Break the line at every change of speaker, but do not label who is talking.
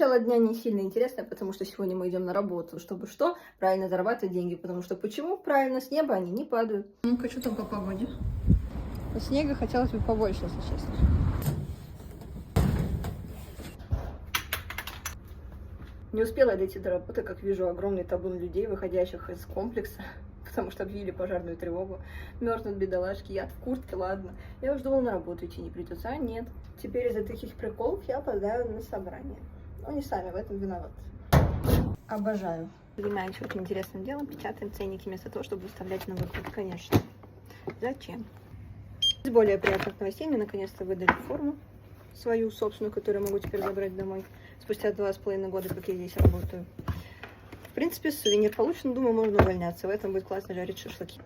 Начало дня не сильно интересное, потому что сегодня мы идем на работу, чтобы что? Правильно зарабатывать деньги, потому что почему? Правильно, с неба они не падают. Ну-ка, что там по погоде? Снега хотелось бы побольше, если честно. Не успела дойти до работы, как вижу огромный табун людей, выходящих из комплекса, потому что объявили пожарную тревогу. Мерзнут бедолажки, я в куртке, ладно. Я уже думала, на работу идти не придется, а нет. Теперь из-за таких приколов я опоздаю на собрание. Но они сами в этом виноваты. Обожаю. Занимаемся очень интересным делом, печатаем ценники вместо того, чтобы выставлять на выход, конечно. Зачем? Из более приятных новостей мне наконец-то выдали форму. Свою собственную, которую могу теперь забрать домой. Спустя 2,5 года, как я здесь работаю. В принципе, сувенир получен, думаю, можно увольняться. В этом будет классно жарить шашлыки.